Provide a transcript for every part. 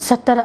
70,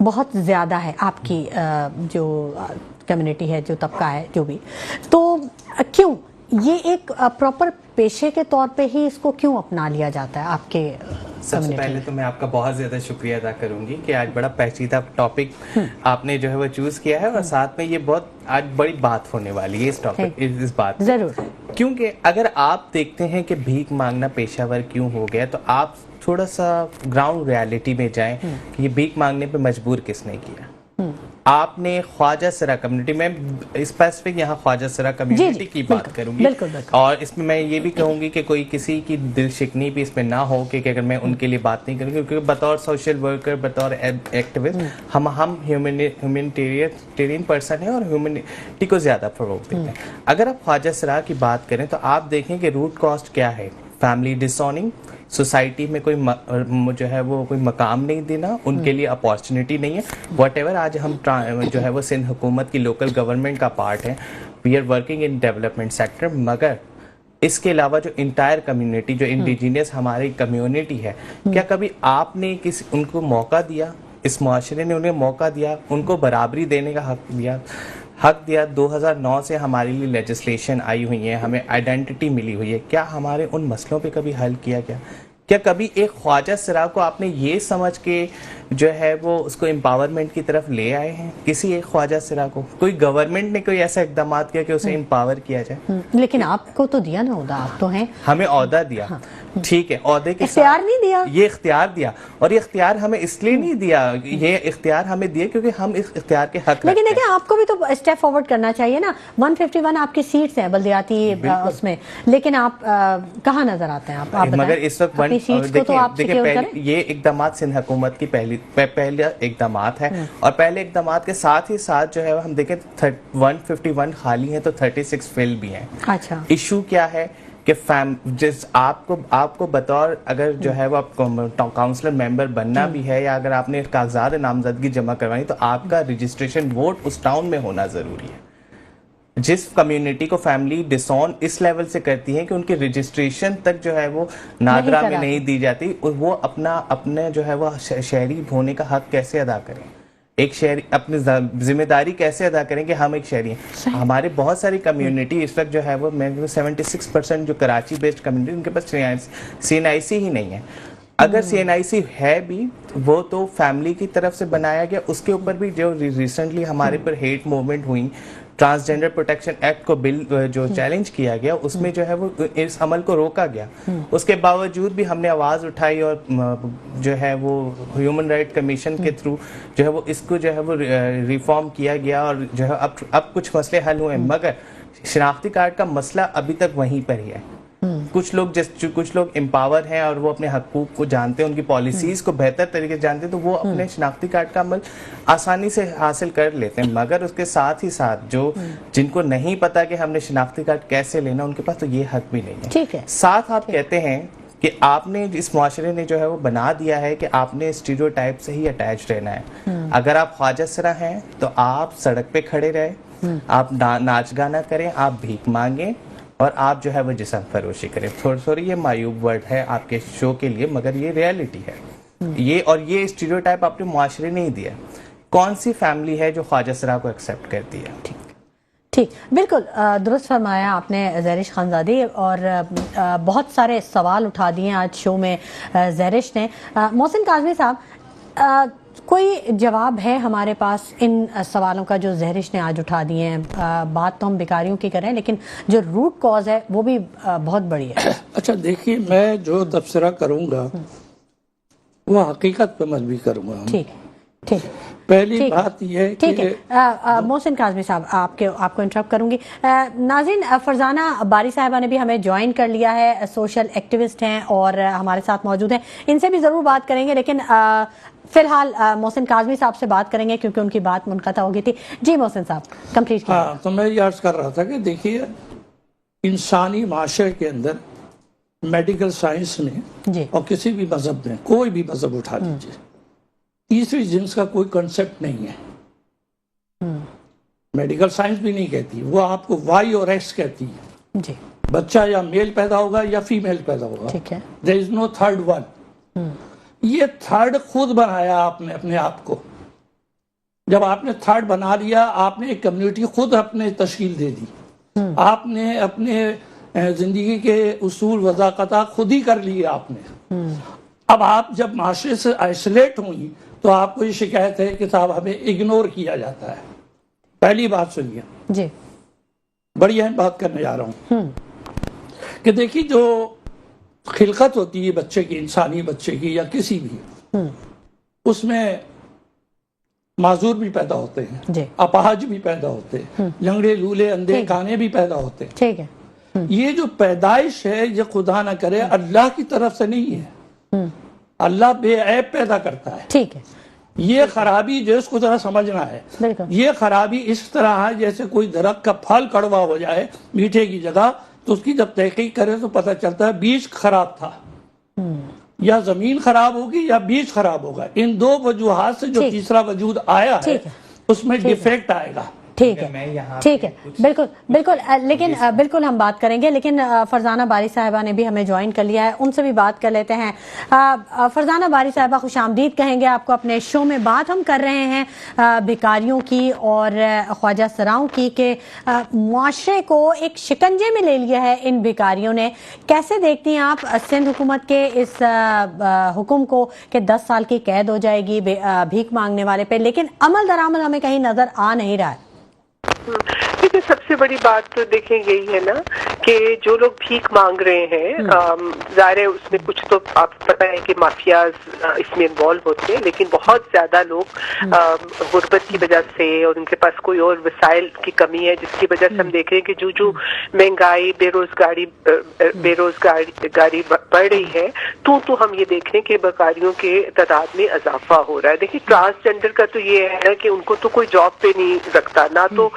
بہت زیادہ ہے آپ کی جو کمیونٹی ہے, جو طبقہ ہے, جو بھی, تو کیوں یہ ایک پراپر پیشے کے طور پہ ہی اس کو کیوں اپنا لیا جاتا ہے آپ کے؟ سب سے پہلے تو میں آپ کا بہت زیادہ شکریہ ادا کروں گی کہ آج بڑا پیچیدہ ٹاپک آپ نے جو ہے وہ چوز کیا ہے, اور ساتھ میں یہ بہت آج بڑی بات ہونے والی ہے اس ٹاپک, اس بات ضرور, کیونکہ اگر آپ دیکھتے ہیں کہ بھیک مانگنا پیشہ ور کیوں ہو گیا, تو آپ تھوڑا سا گراؤنڈ ریالٹی میں جائیں کہ یہ بھیک مانگنے پہ مجبور کس نے کیا. آپ نے خواجہ سرا کمیونٹی, میں اسپیسیفک یہاں خواجہ سرا کمیونٹی کی بات کروں گی, اور اس میں یہ بھی کہوں گی کہ کوئی کسی کی دل شکنی بھی اس میں نہ ہو کہ اگر میں ان کے لیے بات نہیں کروں گی, کیونکہ بطور سوشل ورکر, بطور ایکٹیوسٹ ہم ہیومینٹیرین پرسن ہیں اور ہیومینٹی کو زیادہ فروغ دیتے ہیں. اگر آپ خواجہ سرا کی بات کریں تو آپ دیکھیں کہ روٹ کاسٹ کیا ہے. فیملی ڈس آننگ, سوسائٹی میں کوئی جو ہے وہ کوئی مقام نہیں دینا, ان کے لیے اپارچونیٹی نہیں ہے. واٹ ایور آج ہم جو ہے وہ سندھ حکومت کی لوکل گورنمنٹ کا پارٹ ہے, we are working in development sector, مگر اس کے علاوہ جو انٹائر کمیونٹی, جو انڈیجینس ہماری کمیونٹی ہے, کیا کبھی آپ نے ان کو موقع دیا, اس معاشرے نے انہیں موقع دیا, ان کو برابری دینے کا حق دیا؟ 2009 سے ہمارے لیے لیجسلیشن آئی ہوئی ہے, ہمیں آئیڈینٹی ملی ہوئی ہے, کیا ہمارے ان مسئلوں پہ کبھی حل کیا گیا؟ کیا کبھی ایک خواجہ سرا کو آپ نے یہ سمجھ کے جو ہے وہ اس کو امپاورمنٹ کی طرف لے آئے ہیں؟ کسی ایک خواجہ سرا کو کوئی گورنمنٹ نے کوئی ایسا اقدامات کیا کہ اسے امپاور کیا جائے؟ لیکن آپ کو تو دیا نا عہدہ, آپ تو ہیں, ہمیں عہدہ دیا, ٹھیک ہے, عہدے کے اختیار نہیں دیا, یہ اختیار دیا, اور یہ اختیار ہمیں اس لیے نہیں دیا, یہ اختیار ہمیں دیا کیونکہ ہم اس اختیار کے حق. لیکن دیکھیں آپ کو بھی تو اسٹیپ فارورڈ کرنا چاہیے نا. 151 آپ کی سیٹس ہیں بلدیاتی اس میں, لیکن آپ کہاں نظر آتے ہیں؟ آپ مگر اس وقت دیکھیں پہلے یہ اقدامات سندھ حکومت کی پہلے اقدامات ہے, اور پہلے اقدامات کے ساتھ ہی ساتھ جو ہے ہم دیکھیں 151 خالی ہیں تو 36 فل بھی ہیں. اچھا, ایشو کیا ہے کہ آپ کو بطور اگر جو ہے وہ کاؤنسلر ممبر بننا بھی ہے, یا اگر آپ نے کاغذات نامزدگی جمع کروانی, تو آپ کا رجسٹریشن ووٹ اس ٹاؤن میں ہونا ضروری ہے. جس کمیونٹی کو فیملی ڈس آن اس لیول سے کرتی ہے کہ ان کی رجسٹریشن تک جو ہے وہ ناگرہ میں نہیں دی جاتی, وہ اپنے جو ہے وہ شہری ہونے کا حق کیسے ادا کریں؟ ایک شہری اپنی ذمہ داری کیسے ادا کریں کہ ہم ایک شہری ہیں؟ ہمارے بہت ساری کمیونٹی اس وقت جو ہے وہ 76% جو کراچی بیسڈ کمیونٹی, ان کے پاس CNIC ہی نہیں ہے. اگر CNIC ہے بھی, وہ تو فیملی کی طرف سے بنایا گیا. اس کے اوپر بھی جو ریسنٹلی ہمارے پر ہیٹ موومنٹ ہوئی, ٹرانسجینڈر پروٹیکشن ایکٹ کو بل جو چیلنج کیا گیا, اس میں جو ہے وہ اس عمل کو روکا گیا. اس کے باوجود بھی ہم نے آواز اٹھائی, اور جو ہے وہ ہیومن رائٹ کمیشن کے تھرو جو ہے وہ اس کو جو ہے وہ ریفارم کیا گیا, اور جو ہے اب کچھ مسئلے حل ہوئے, مگر شناختی کارڈ کا مسئلہ ابھی تک وہیں پر ہی ہے. کچھ لوگ امپاور ہیں اور وہ اپنے حقوق کو جانتے ہیں, ان کی پالیسیز کو بہتر طریقے سے جانتے ہیں, تو وہ اپنے شناختی کارڈ کا عمل آسانی سے حاصل کر لیتے ہیں. مگر اس کے ساتھ ہی ساتھ جن کو نہیں پتا کہ ہم نے شناختی کارڈ کیسے لینا, ان کے پاس تو یہ حق بھی نہیں ہے. ساتھ آپ کہتے ہیں کہ آپ نے اس معاشرے نے جو ہے وہ بنا دیا ہے کہ آپ نے اسٹیریوٹائپ سے ہی اٹیچ رہنا ہے. اگر آپ خواجہ سرا ہیں تو آپ سڑک پہ کھڑے رہے, آپ ناچ گانا کریں, آپ بھیک مانگیں, اور آپ جو ہے وہ جسم فروشی کریں. تھوڑی یہ مایوب ورڈ ہے آپ کے شو کے لیے, مگر یہ ریالٹی ہے. یہ اسٹیریوٹائپ آپ نے معاشرے نہیں دیا. کون سی فیملی ہے جو خواجہ سرا کو ایکسیپٹ کرتی ہے؟ ٹھیک, بالکل درست فرمایا آپ نے زہرش خانزادی, اور بہت سارے سوال اٹھا دیے آج شو میں زہرش نے. محسن کاظمی صاحب, کوئی جواب ہے ہمارے پاس ان سوالوں کا جو زہرش نے آج اٹھا دیے ہیں؟ بات تو ہم بیکاریوں کی کریں, لیکن جو روٹ کاز ہے وہ بھی بہت بڑی ہے. اچھا دیکھیے, میں جو تبصرہ کروں گا وہ حقیقت پہ مبنی کروں گا. ٹھیک, پہلی بات یہ ہے کہ محسن کاظمی صاحب, آپ کو انٹرپٹ کروں گی. ناظرین, فرزانہ باری صاحبہ نے بھی ہمیں جوائن کر لیا ہے, سوشل ایکٹیوسٹ ہیں اور ہمارے ساتھ موجود ہیں. ان سے بھی ضرور بات کریں گے, لیکن فی الحال محسن کاظمی صاحب سے بات کریں گے کیونکہ ان کی بات منقطع ہو گئی تھی. جی محسن صاحب کمپلیٹ کیجیے. تو میں یہ عرض کر رہا تھا کہ دیکھیے, انسانی معاشرے کے اندر میڈیکل سائنس میں اور کسی بھی مذہب میں, کوئی بھی مذہب اٹھا لیجیے, تیسری جنس کا کوئی کنسپٹ نہیں ہے. میڈیکل سائنس بھی نہیں کہتی, وہ آپ کو وائی اور ایکس کہتی ہے. بچہ یا میل پیدا ہوگا یا فیمیل پیدا ہوگا, there is no third one. یہ تھرڈ خود بنایا آپ نے اپنے آپ کو. جب آپ نے تھرڈ بنا لیا، آپ نے ایک کمیونٹی خود اپنے تشکیل دے دی، آپ نے اپنے زندگی کے اصول وضاقتہ خود ہی کر لیے آپ نے. اب آپ جب معاشرے سے آئسولیٹ ہوئی تو آپ کو یہ شکایت ہے کہ صاحب ہمیں اگنور کیا جاتا ہے. پہلی بات سنیے جی، بڑی اہم بات کرنے جا رہا ہوں کہ دیکھیے جو خلقت ہوتی ہے بچے کی، انسانی بچے کی یا کسی بھی، اس میں معذور بھی پیدا ہوتے ہیں، اپاہج بھی پیدا ہوتے ہیں، لنگڑے لولے اندھے کانے بھی پیدا ہوتے ہیں. ٹھیک ہے. یہ جو پیدائش ہے یہ خدا نہ کرے اللہ کی طرف سے نہیں ہے، اللہ بے عیب پیدا کرتا ہے. ٹھیک ہے. یہ خرابی جو اس کو ذرا سمجھنا ہے، یہ خرابی اس طرح ہے جیسے کوئی درخت کا پھل کڑوا ہو جائے میٹھے کی جگہ، تو اس کی جب تحقیق کرے تو پتہ چلتا ہے بیج خراب تھا، یا زمین خراب ہوگی یا بیج خراب ہوگا. ان دو وجوہات سے جو تیسرا وجود آیا ہے اس میں ڈیفیکٹ آئے گا. ٹھیک ہے، ٹھیک ہے، بالکل بالکل. لیکن بالکل ہم بات کریں گے، لیکن فرزانہ باری صاحبہ نے بھی ہمیں جوائن کر لیا ہے، ان سے بھی بات کر لیتے ہیں. فرزانہ باری صاحبہ خوش آمدید کہیں گے آپ کو اپنے شو میں. بات ہم کر رہے ہیں بھکاریوں کی اور خواجہ سراؤں کی کہ معاشرے کو ایک شکنجے میں لے لیا ہے ان بھکاریوں نے. کیسے دیکھتی ہیں آپ سندھ حکومت کے اس حکم کو کہ 10 سال کی قید ہو جائے گی بھیک مانگنے والے پہ، لیکن عمل درآمد ہمیں کہیں نظر آ نہیں رہا ہے؟ دیکھیں سب سے بڑی بات تو دیکھیں یہی ہے نا کہ جو لوگ بھیک مانگ رہے ہیں، ظاہر ہے اس میں کچھ تو آپ کو پتہ ہے کہ مافیاز اس میں انوالو ہوتے ہیں، لیکن بہت زیادہ لوگ غربت کی وجہ سے اور ان کے پاس کوئی اور وسائل کی کمی ہے جس کی وجہ سے ہم دیکھ رہے ہیں کہ جو مہنگائی بے روزگاری بڑھ رہی ہے تو ہم یہ دیکھ رہے ہیں کہ بھکاریوں کے تعداد میں اضافہ ہو رہا ہے. دیکھیں ٹرانسجینڈر کا تو یہ ہے کہ ان کو تو کوئی جاب پہ نہیں رکھتا، نہ تو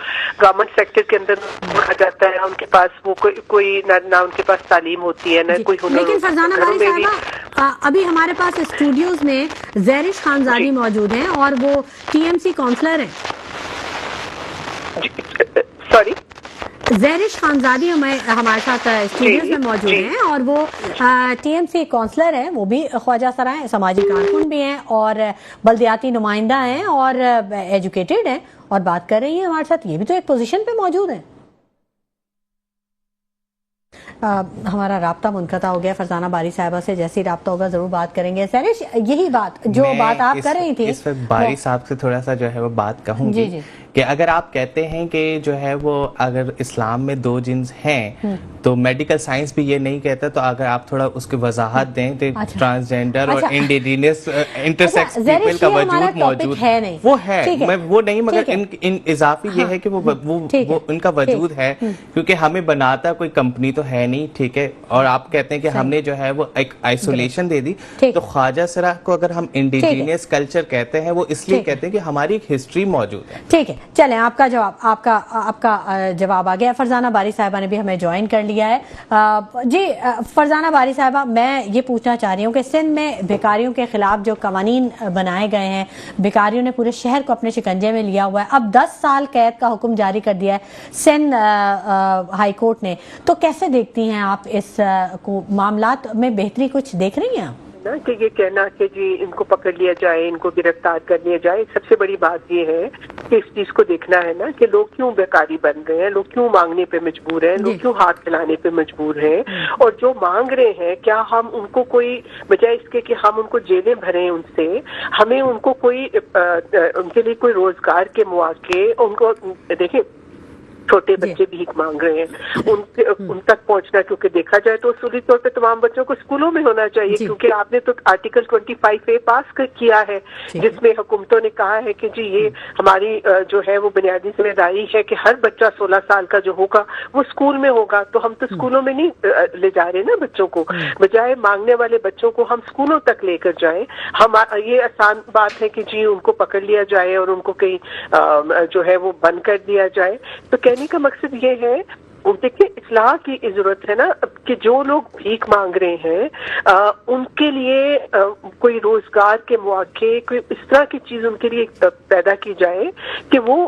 گورنمنٹ سیکٹر کے اندر رکھا جاتا ہے، ان کے پاس وہ کوئی نہ ان کے پاس تعلیم ہوتی ہے، نہ کوئی ہنر. لیکن فرزانہ باری صاحبہ ابھی ہمارے پاس اسٹوڈیوز میں زیرش خانزادی موجود ہیں اور وہ TMC کونسلر ہیں. سوری، زیرش خانزادی ہمارے ساتھ اسٹوڈیوز میں موجود ہیں اور وہ TMC کونسلر ہیں، وہ بھی خواجہ سرا ہیں، سماجی کارکن بھی ہیں اور بلدیاتی نمائندہ ہیں اور ایجوکیٹڈ ہیں اور بات کر رہی ہیں ہمارے ساتھ. یہ بھی تو ایک پوزیشن پہ موجود ہیں. ہمارا رابطہ منقطع ہو گیا فرزانہ باری صاحبہ سے، جیسے رابطہ ہوگا ضرور بات کریں گے. سیرش یہی بات جو بات آپ کر رہی تھی، اس وقت باری صاحب سے تھوڑا سا جو ہے وہ بات کہوں گی کہ اگر آپ کہتے ہیں کہ جو ہے وہ اگر اسلام میں 2 جنس ہیں تو میڈیکل سائنس بھی یہ نہیں کہتا، تو اگر آپ تھوڑا اس کی وضاحت دیں تو ٹرانسجینڈر اور انڈیجینس انٹرسیکس پیپل کا وجود موجود ہے، وہ ہے وہ نہیں، مگر ان اضافی یہ ہے کہ وہ ان کا وجود ہے کیونکہ ہمیں بناتا کوئی کمپنی تو ہے نہیں. ٹھیک ہے، اور آپ کہتے ہیں کہ ہم نے جو ہے وہ ایک آئسولیشن دے دی. تو خواجہ سرا کو اگر ہم انڈیجینس کلچر کہتے ہیں وہ اس لیے کہتے ہیں کہ ہماری ایک ہسٹری موجود ہے. ٹھیک ہے، چلیں آپ کا جواب آ گیا. فرزانہ باری صاحبہ نے بھی ہمیں جوائن کر لیا ہے. جی فرزانہ باری صاحبہ، میں یہ پوچھنا چاہ رہی ہوں کہ سندھ میں بھکاریوں کے خلاف جو قوانین بنائے گئے ہیں، بھکاریوں نے پورے شہر کو اپنے شکنجے میں لیا ہوا ہے. اب 10 سال قید کا حکم جاری کر دیا ہے سندھ ہائی کورٹ نے، تو کیسے دیکھتی ہیں آپ اس کو؟ معاملات میں بہتری کچھ دیکھ رہی ہیں آپ؟ کہ یہ کہنا کہ جی ان کو پکڑ لیا جائے، ان کو گرفتار کر لیا جائے، سب سے بڑی بات یہ ہے کہ اس چیز کو دیکھنا ہے نا کہ لوگ کیوں بیکاری بن گئے ہیں، لوگ کیوں مانگنے پہ مجبور ہیں، لوگ کیوں ہاتھ پھیلانے پہ مجبور ہیں، اور جو مانگ رہے ہیں کیا ہم ان کو کوئی بجائے اس کے کہ ہم ان کو جیلیں بھریں ان سے، ہمیں ان کو کوئی ان کے لیے کوئی روزگار کے مواقع، ان کو دیکھیں چھوٹے بچے بھیک مانگ رہے ہیں، ان تک پہنچنا، کیونکہ دیکھا جائے تو اصولی طور پہ تمام بچوں کو اسکولوں میں ہونا چاہیے، کیونکہ آپ نے تو آرٹیکل 25A پاس کیا ہے جس میں حکومتوں نے کہا ہے کہ جی یہ ہماری جو ہے وہ بنیادی ذمہ داری ہے کہ ہر بچہ 16 سال کا جو ہوگا وہ اسکول میں ہوگا. تو ہم تو اسکولوں میں نہیں لے جا رہے نا بچوں کو، بجائے مانگنے والے بچوں کو ہم اسکولوں تک لے کر جائیں. ہم یہ آسان بات ہے کہ جی ان کو پکڑ لیا جائے اور ان کو کہیں جو ہے وہ بند کر دیا جائے. تو کہنے کا مقصد یہ ہے، دیکھیں اصلاح کی ضرورت ہے نا کہ جو لوگ بھیک مانگ رہے ہیں ان کے لیے کوئی روزگار کے مواقع، کوئی اس طرح کی چیز ان کے لیے پیدا کی جائے کہ وہ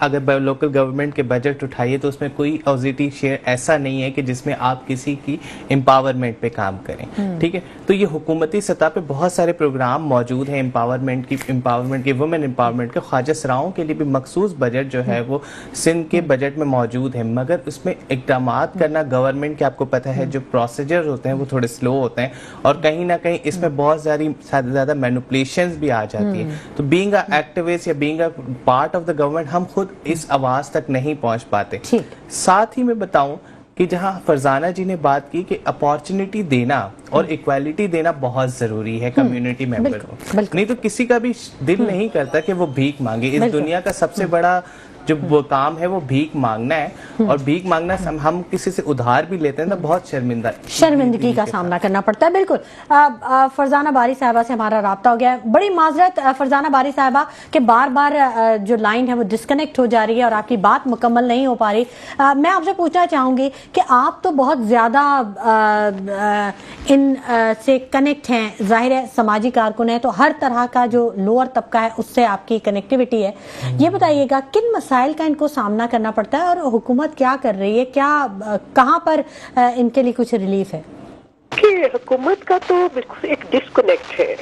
اگر لوکل گورنمنٹ کے بجٹ اٹھائیے تو اس میں کوئی پازیٹیو شیئر ایسا نہیں ہے کہ جس میں آپ کسی کی امپاورمنٹ پہ کام کریں. ٹھیک ہے, تو یہ حکومتی سطح پہ بہت سارے پروگرام موجود ہیں امپاورمنٹ کی, وومن امپاورمنٹ کے. خواجہ سراؤں کے لیے بھی مخصوص بجٹ جو ہے وہ سندھ کے بجٹ میں موجود ہے, مگر اس میں اقدامات کرنا گورنمنٹ کے آپ کو پتہ ہے جو پروسیجر ہوتے ہیں وہ تھوڑے سلو ہوتے ہیں, اور کہیں نہ کہیں اس میں بہت زیادہ مینوپولیشنز بھی آ جاتی ہیں. تو بینگ اے ایکٹیوسٹ یا being a part of the government ہم خود اس آواز تک نہیں پہنچ پاتے. ساتھ ہی میں بتاؤں کہ جہاں فرزانہ جی نے بات کی کہ اپارچونٹی دینا اور ایکویلٹی دینا بہت ضروری ہے کمیونٹی ممبر کو, نہیں تو کسی کا بھی دل نہیں کرتا کہ وہ بھیک مانگے. اس دنیا کا سب سے بڑا جو وہ کام ہے وہ بھیک مانگنا ہے, اور بھیک مانگنا ہم کسی سے ادھار بھی لیتے ہیں تو بہت شرمندگی کا سامنا کرنا پڑتا ہے. بالکل. فرزانہ باری صاحبہ سے ہمارا رابطہ ہو گیا ہے. بڑی معذرت فرزانہ باری صاحبہ کہ بار بار جو لائن ہے وہ ڈسکنیکٹ ہو جا رہی ہے اور آپ کی بات مکمل نہیں ہو پا رہی. میں آپ سے پوچھنا چاہوں گی کہ آپ تو بہت زیادہ ان سے کنیکٹ ہیں, ظاہر ہے سماجی کارکن ہیں, تو ہر طرح کا جو لوور طبقہ ہے اس سے آپ کی کنیکٹیوٹی ہے. یہ بتائیے گا کن مسائل کا ان کو سامنا کرنا پڑتا ہے اور حکومت کیا کر رہی ہے, کیا کہاں پر ان کے لیے کچھ ریلیف ہے؟ کہ حکومت کا تو بالکل ایک ڈسکنیکٹ ہے,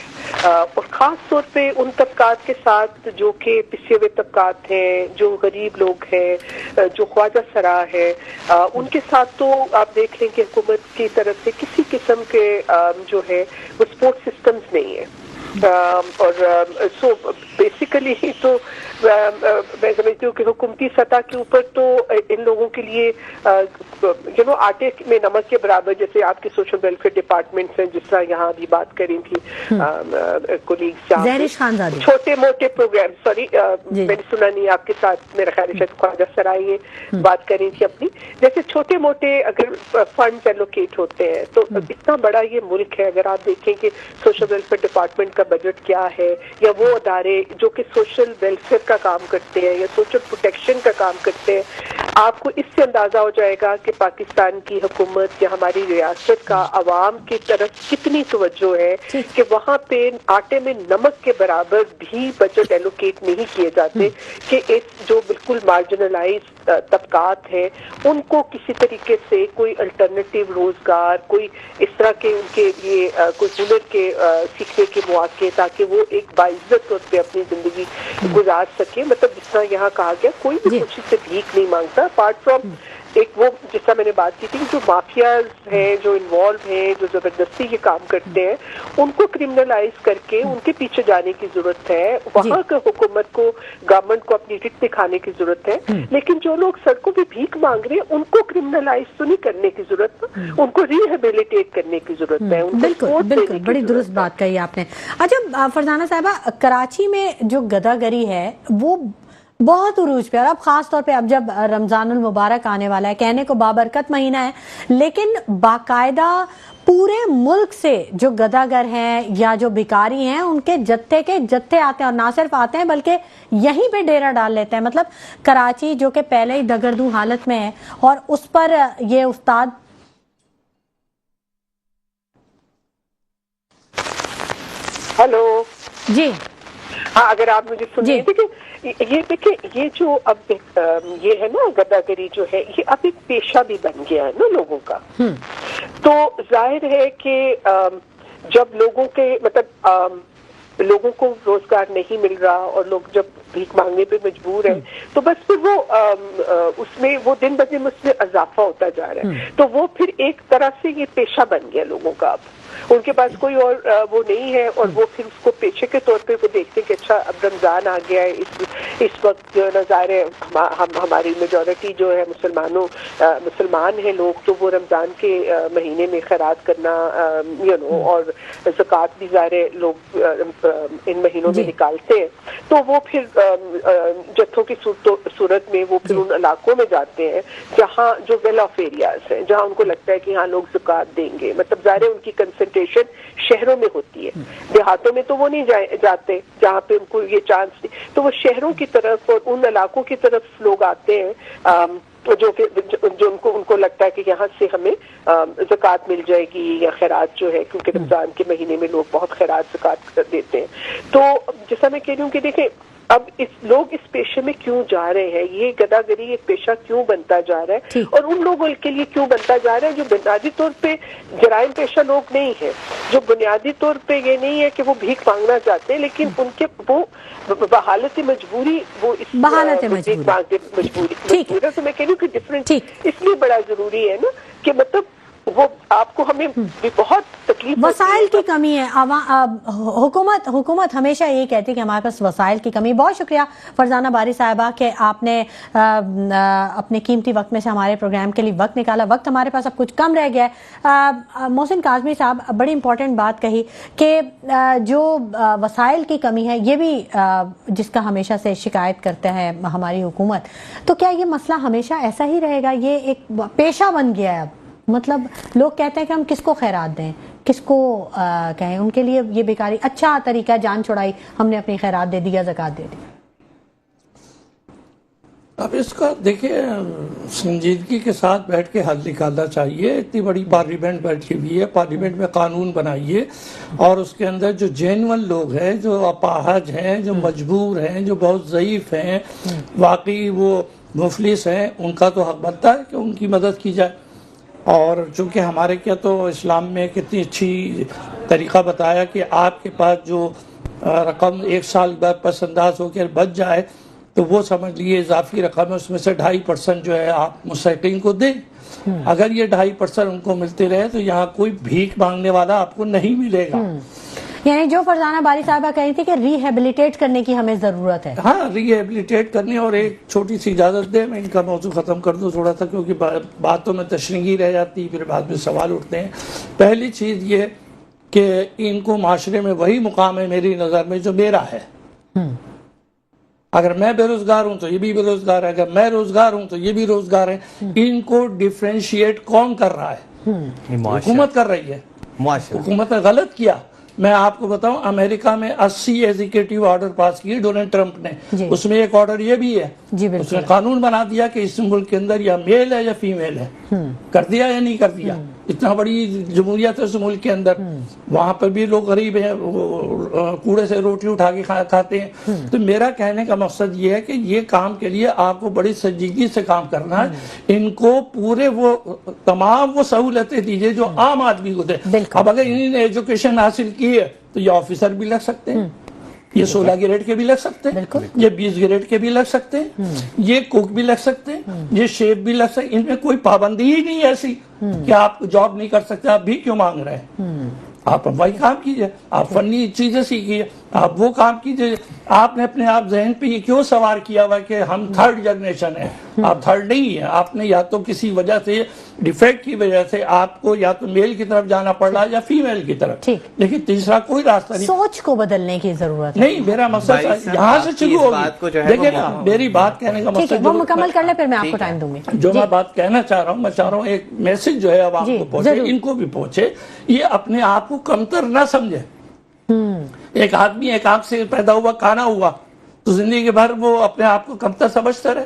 اور خاص طور پہ ان طبقات کے ساتھ جو کہ پسے ہوئے طبقات ہیں, جو غریب لوگ ہیں, جو خواجہ سرا ہے, ان کے ساتھ تو آپ دیکھ لیں کہ حکومت کی طرف سے کسی قسم کے جو ہے وہ سپورٹ سسٹمز نہیں ہے. اور سو بیسیکلی تو میں سمجھتی ہوں کہ حکومتی سطح کے اوپر تو ان لوگوں کے لیے آٹے میں نمک کے برابر, جیسے آپ کے سوشل ویلفیئر ڈپارٹمنٹس ہیں, جس طرح یہاں بھی بات کری تھی کولیگز, چھوٹے موٹے پروگرام, سوری میں نے سنا نہیں آپ کے ساتھ, میرا خیال ہے خواجہ سرائی بات کری تھی اپنی, جیسے چھوٹے موٹے اگر فنڈز ایلوکیٹ ہوتے ہیں تو اتنا بڑا یہ ملک ہے, اگر آپ دیکھیں کہ سوشل ویلفیئر ڈپارٹمنٹ کا بجٹ کیا ہے, یا وہ ادارے جو کہ سوشل ویلفیئر کا کام کرتے ہیں یا سوشل پروٹیکشن کا کام کرتے ہیں, آپ کو اس سے اندازہ ہو جائے گا کہ پاکستان کی حکومت یا ہماری ریاست کا عوام کی طرف کتنی توجہ ہے کہ وہاں پہ آٹے میں نمک کے برابر بھی بجٹ ایلوکیٹ نہیں کیے جاتے کہ ایک جو بالکل مارجنلائز طبقات ہیں ان کو کسی طریقے سے کوئی الٹرنیٹیو روزگار, کوئی اس طرح کے ان کے لیے کوئی ہنر کے سیکھنے کے مواقع, تاکہ وہ ایک باعزت طور پہ اپنی زندگی گزار سکے. مطلب جس طرح یہاں کہا گیا کوئی بھی کسی سے بھیک نہیں مانگتا, اپارٹ فرام ایک وہ جس طرح میں نے بات کی تھی جو مافیاز ہیں, جو انوالو ہیں, جو زبردستی یہ کام کرتے ہیں, ان کو کرمنلائز کر کے ان کے پیچھے جانے کی ضرورت ہے. وہاں کا حکومت کو, گورنمنٹ کو اپنی رٹ دکھانے کی ضرورت ہے, لیکن جو لوگ سڑکوں پہ بھیک مانگ رہے ہیں ان کو کرمنلائز تو نہیں کرنے کی ضرورت, ان کو ریہیبلیٹیٹ کرنے کی ضرورت ہے. بالکل بالکل, بڑی درست بات کہی آپ نے. اچھا فرزانہ صاحبہ, کراچی میں جو گدا گری ہے وہ بہت عروج پہ, اور اب خاص طور پہ اب جب رمضان المبارک آنے والا ہے, کہنے کو بابرکت مہینہ ہے, لیکن باقاعدہ پورے ملک سے جو گداگر ہیں یا جو بھکاری ہیں ان کے جتھے آتے ہیں, اور نہ صرف آتے ہیں بلکہ یہیں پہ ڈیرا ڈال لیتے ہیں. مطلب کراچی جو کہ پہلے ہی دگردوں حالت میں ہے, اور اس پر یہ استاد ہیلو جی ہاں, اگر آپ مجھے سنیں, دیکھیں یہ جو اب یہ ہے نا گداگری جو ہے, یہ اب ایک پیشہ بھی بن گیا ہے نا لوگوں کا. تو ظاہر ہے کہ جب لوگوں کے مطلب لوگوں کو روزگار نہیں مل رہا اور لوگ جب بھیک مانگنے پہ مجبور ہیں, تو بس پھر وہ اس میں وہ دن بدن اس میں اضافہ ہوتا جا رہا ہے. تو وہ پھر ایک طرح سے یہ پیشہ بن گیا لوگوں کا. اب ان کے پاس کوئی اور وہ نہیں ہے, اور وہ پھر اس کو پیشے کے طور پہ وہ دیکھتے کہ اچھا اب رمضان آ گیا ہے, اس وقت جو نظار ہے ہماری میجورٹی جو ہے مسلمان ہیں لوگ, تو وہ رمضان کے مہینے میں خیرات کرنا اور زکوٰۃ بھی ظاہر لوگ ان مہینوں میں نکالتے ہیں. تو وہ پھر جتھوں کی صورت میں وہ پھر ان علاقوں میں جاتے ہیں جہاں جو ویل آف ایریاز ہیں, جہاں ان کو لگتا ہے کہ یہاں لوگ زکوٰۃ دیں گے. مطلب ظاہر ان کی کنسنٹریشن شہروں میں ہوتی ہے, دیہاتوں میں تو وہ نہیں جاتے جہاں پہ ان کو یہ چانس نہیں. تو وہ شہروں کی طرف اور ان علاقوں کی طرف لوگ آتے ہیں جو ان کو لگتا ہے کہ یہاں سے ہمیں زکوٰۃ مل جائے گی یا خیرات جو ہے, کیونکہ رمضان کے مہینے میں لوگ بہت خیرات زکوٰۃ دیتے ہیں. تو جیسا میں کہہ رہی ہوں کہ دیکھیں اب لوگ اس پیشے میں کیوں جا رہے ہیں, یہ گداگری ایک پیشہ کیوں بنتا جا رہا ہے, اور ان لوگوں کے لیے کیوں بنتا جا رہا ہے جو بنیادی طور پہ جرائم پیشہ لوگ نہیں ہیں, جو بنیادی طور پہ یہ نہیں ہے کہ وہ بھیک مانگنا چاہتے ہیں, لیکن ان کے وہ بحالت مجبوری, وہ اس مجبوری تو میں کہہ رہی ہوں کہ ڈفرینٹ اس لیے بڑا ضروری ہے نا کہ مطلب وہ آپ کو ہمیں بھی بہت تکلیف, وسائل کی کمی ہے. حکومت ہمیشہ یہ کہتی ہے کہ ہمارے پاس وسائل کی کمی. بہت شکریہ فرزانہ باری صاحبہ کہ آپ نے اپنے قیمتی وقت میں سے ہمارے پروگرام کے لیے وقت نکالا. وقت ہمارے پاس اب کچھ کم رہ گیا ہے. محسن کاظمی صاحب بڑی امپورٹنٹ بات کہی کہ جو وسائل کی کمی ہے یہ بھی جس کا ہمیشہ سے شکایت کرتا ہے ہماری حکومت, تو کیا یہ مسئلہ ہمیشہ ایسا ہی رہے گا؟ یہ ایک پیشہ بن گیا ہے اب, مطلب لوگ کہتے ہیں کہ ہم کس کو خیرات دیں, کس کو کہیں, ان کے لیے یہ بیکاری اچھا طریقہ, جان چھڑائی, ہم نے اپنی خیرات دے دی یا زکوٰۃ دے دی. اب اس کا دیکھیں سنجیدگی کے ساتھ بیٹھ کے حل نکالنا چاہیے. اتنی بڑی پارلیمنٹ بیٹھی ہوئی ہے, پارلیمنٹ میں قانون بنائیے اور اس کے اندر جو جینون لوگ ہیں, جو اپاہج ہیں, جو مجبور ہیں, جو بہت ضعیف ہیں, واقعی وہ مفلس ہیں, ان کا تو حق بنتا ہے کہ ان کی مدد کی جائے. اور چونکہ ہمارے کیا تو اسلام میں کتنی اچھی طریقہ بتایا کہ آپ کے پاس جو رقم ایک سال بعد پس انداز ہو کے بچ جائے تو وہ سمجھ لیے اضافی رقم ہے, اس میں سے 2.5% جو ہے آپ مستحقین کو دیں. اگر یہ 2.5% ان کو ملتے رہے تو یہاں کوئی بھیک مانگنے والا آپ کو نہیں ملے گا. یعنی جو فرزانہ باری صاحبہ کہی تھی کہ ریہیبلیٹیٹ کرنے کی ہمیں ضرورت ہے. ہاں, ریہیبلیٹیٹ کرنے. اور ایک چھوٹی سی اجازت دے, میں ان کا موضوع ختم کر دوں تھوڑا سا, کیونکہ باتوں میں تشریحی رہ جاتی, پھر بعد میں سوال اٹھتے ہیں. پہلی چیز یہ کہ ان کو معاشرے میں وہی مقام ہے میری نظر میں جو میرا ہے. اگر میں بے روزگار ہوں تو یہ بھی بے روزگار ہے, اگر میں روزگار ہوں تو یہ بھی روزگار ہے. ان کو ڈیفرینشیٹ کون کر رہا ہے؟ حکومت کر رہی ہے. حکومت نے غلط کیا. میں آپ کو بتاؤں, امریکہ میں 80 ایگزیکٹو آرڈر پاس کیے ڈونلڈ ٹرمپ نے. اس میں ایک آرڈر یہ بھی ہے, اس نے قانون بنا دیا کہ اس ملک کے اندر یا میل ہے یا فیمیل ہے. کر دیا یا نہیں کر دیا؟ اتنا بڑی جمہوریت ہے اس ملک کے اندر, وہاں پر بھی لوگ غریب ہیں, کوڑے سے روٹی اٹھا کے کھاتے ہیں. تو میرا کہنے کا مقصد یہ ہے کہ یہ کام کے لیے آپ کو بڑی سنجیدگی سے کام کرنا ہے. ان کو پورے وہ تمام وہ سہولتیں دیجیے جو عام آدمی کو دے. اب اگر انہوں نے ایجوکیشن حاصل کی ہے تو یہ آفیسر بھی لگ سکتے ہیں, یہ 16 گریڈ کے بھی لگ سکتے ہیں, یہ 20 گریڈ کے بھی لگ سکتے ہیں, یہ کوک بھی لگ سکتے ہیں, یہ شیف بھی لگ سکتے ہیں. ان میں کوئی پابندی ہی نہیں ایسی کہ آپ جاب نہیں کر سکتے. آپ بھی کیوں مانگ رہے ہیں؟ آپ وہی کام کیجئے, آپ فنی چیزیں سیکھیے, آپ وہ کام کیجئے. آپ نے اپنے آپ ذہن پہ یہ کیوں سوار کیا ہوا کہ ہم تھرڈ جنریشن ہیں؟ آپ تھرڈ نہیں ہیں. آپ نے یا تو کسی وجہ سے ڈیفیکٹ کی وجہ سے آپ کو یا تو میل کی طرف جانا پڑ رہا ہے یا فیمیل کی طرف, لیکن تیسرا کوئی راستہ نہیں. سوچ کو بدلنے کی ضرورت ہے. نہیں, میرا مقصد یہاں سے شروع ہوگی. دیکھیں نا, میری بات کہنے کا مقصد وہ مکمل کر لیں, پھر میں آپ کو ٹائم دوں گی. جو میں بات کہنا چاہ رہا ہوں, میں چاہ رہا ہوں ایک میسج جو ہے اب آپ کو پہنچے, ان کو بھی پہنچے. یہ اپنے آپ کو کمتر نہ سمجھے. ایک آدمی ایک آنکھ سے پیدا ہوا, کانا ہوا, تو زندگی بھر وہ اپنے آپ کو کمتر سمجھتا رہے.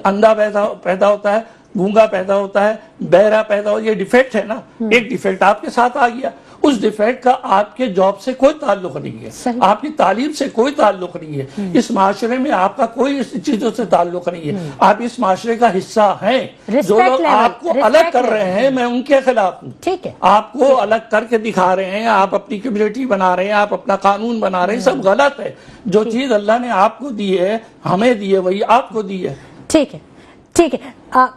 اندھا پیدا ہوتا ہے, گونگا پیدا ہوتا ہے, بہرا پیدا ہوتا ہے. یہ ڈیفیکٹ ہے نا, ایک ڈیفیکٹ آپ کے ساتھ آ گیا. اس ڈیفیکٹ کا آپ کے جاب سے کوئی تعلق نہیں ہے, آپ کی تعلیم سے کوئی تعلق نہیں ہے, اس معاشرے میں آپ کا کوئی اس چیزوں سے تعلق نہیں ہے. آپ اس معاشرے کا حصہ ہیں. جو لوگ آپ کو الگ کر رہے ہیں, میں ان کے خلاف ہوں. آپ کو الگ کر کے دکھا رہے ہیں, آپ اپنی کمیونٹی بنا رہے ہیں, آپ اپنا قانون بنا رہے ہیں, سب غلط ہے. جو چیز اللہ نے آپ کو دی ہے, ہمیں دی ہے, وہی آپ کو دی ہے. ٹھیک ہے, ٹھیک ہے,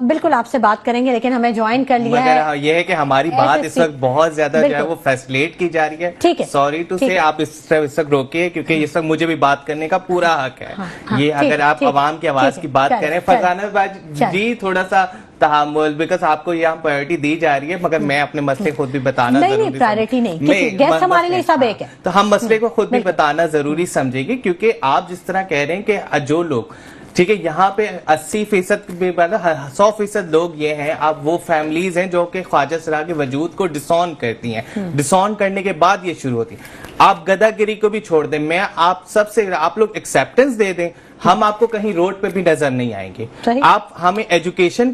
بالکل آپ سے بات کریں گے, لیکن ہمیں جوائن کر لیا ہے. مگر یہ ہے کہ ہماری بات اس وقت بہت زیادہ جو ہے وہ فیسلیٹ کی جا رہی ہے. ٹھیک ہے, سوری ٹو سے آپ اس وقت روکیے, کیونکہ اس وقت مجھے بھی بات کرنے کا پورا حق ہے. یہ اگر آپ عوام کی آواز کی بات کریں, فرزانہ جی تھوڑا سا تحمل, بیکاز آپ کو یہاں پرائیورٹی دی جا رہی ہے, مگر میں اپنے مسئلے خود بھی بتانا ضروری. نہیں, پرائیورٹی نہیں, گیسٹ ہمارے لیے سب ایک ہے, تو ہم مسئلے کو خود بھی بتانا ضروری سمجھے گی. کیونکہ آپ جس طرح کہہ رہے ہیں کہ جو لوگ, ٹھیک ہے, یہاں پہ 80% 100% لوگ یہ ہیں, آپ وہ فیملیز ہیں جو کہ خواجہ سرا کے وجود کو ڈسون کرتی ہیں. ڈسون کرنے کے بعد یہ شروع ہوتی ہے. آپ گدہ گری کو بھی چھوڑ دیں, میں آپ سب سے, آپ لوگ ایکسیپٹنس دے دیں, ہم آپ کو کہیں روڈ پہ بھی نظر نہیں آئیں گے. آپ ہمیں ایجوکیشن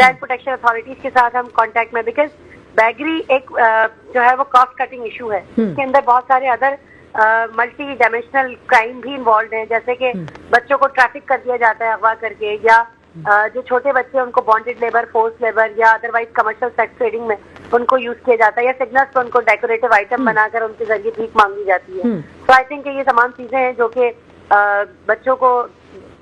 چائلڈ پروٹیکشن اتھارٹیز کے ساتھ ہم کانٹیکٹ میں، بیکاز بیگری ایک جو ہے وہ کاسٹ کٹنگ ایشو ہے، اس کے اندر بہت سارے ادر ملٹی ڈائمینشنل کرائم بھی انوالوڈ ہیں، جیسے کہ بچوں کو ٹریفک کر دیا جاتا ہے اغوا کر کے، یا جو چھوٹے بچے ہیں ان کو بانڈیڈ لیبر، فورس لیبر یا ادروائز کمرشل سیکس ٹریڈنگ میں ان کو یوز کیا جاتا ہے، یا سگنلس پر ان کو ڈیکوریٹو آئٹم بنا کر ان کے ذریعے بھیک مانگی جاتی ہے. تو آئی تھنک یہ تمام چیزیں ہیں جو کہ بچوں کو،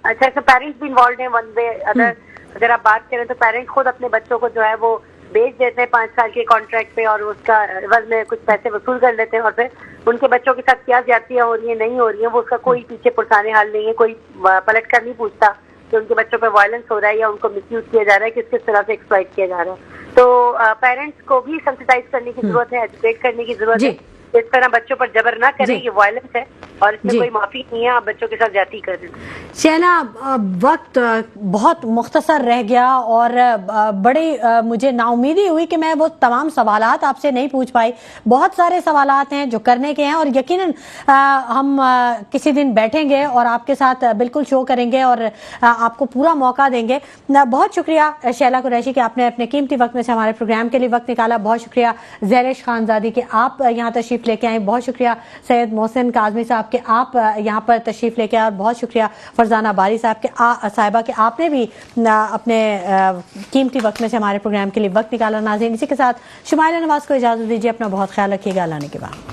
اچھا اس میں پیرنٹس بھی انوالوڈ ہیں ون وے اگر آپ بات کریں تو پیرنٹ خود اپنے بچوں کو جو ہے وہ بیچ دیتے ہیں 5 سال کے کانٹریکٹ پہ، اور اس کا عوض میں کچھ پیسے وصول کر لیتے ہیں، اور پھر ان کے بچوں کے ساتھ کیا زیادتیاں ہو رہی ہیں نہیں ہو رہی ہیں وہ اس کا کوئی پیچھے پرسانے حال نہیں ہے، کوئی پلٹ کر نہیں پوچھتا کہ ان کے بچوں پہ وائلنس ہو رہا ہے یا ان کو مس یوز کیا جا رہا ہے، کس طرح سے ایکسپلائٹ کیا جا رہا ہے. تو پیرنٹس کو بھی سینسٹائز کرنے کی ضرورت ہے، ایجوکیٹ کرنے کی ضرورت ہے، اس طرح بچوں پر جبر نہ کریں، یہ وائلنس ہے اور اس میں کوئی معافی نہیں ہے، آپ بچوں کے ساتھ زیادتی کر دیں. شہنا، وقت بہت مختصر رہ گیا اور بڑی مجھے نا امیدی ہوئی کہ میں وہ تمام سوالات آپ سے نہیں پوچھ پائی. بہت سارے سوالات ہیں جو کرنے کے ہیں، اور یقیناً ہم کسی دن بیٹھیں گے اور آپ کے ساتھ بالکل شو کریں گے اور آپ کو پورا موقع دیں گے. بہت شکریہ شیلا قریشی کہ آپ نے اپنے قیمتی وقت میں سے ہمارے پروگرام کے لیے وقت نکالا. بہت شکریہ زہرش خانزادی کہ آپ یہاں تشریف لے کے آئیں. بہت شکریہ سید محسن کاظمی صاحب کہ آپ یہاں پر تشریف لے کے آئے. بہت شکریہ فرزانہ باری صاحبہ کہ آپ نے بھی اپنے قیمتی وقت میں سے ہمارے پروگرام کے لیے وقت نکالا. ناظرین، اسی کے ساتھ شمائلہ نواز کو اجازت دیجیے. اپنا بہت خیال رکھیے گا. اللہ نے کے بعد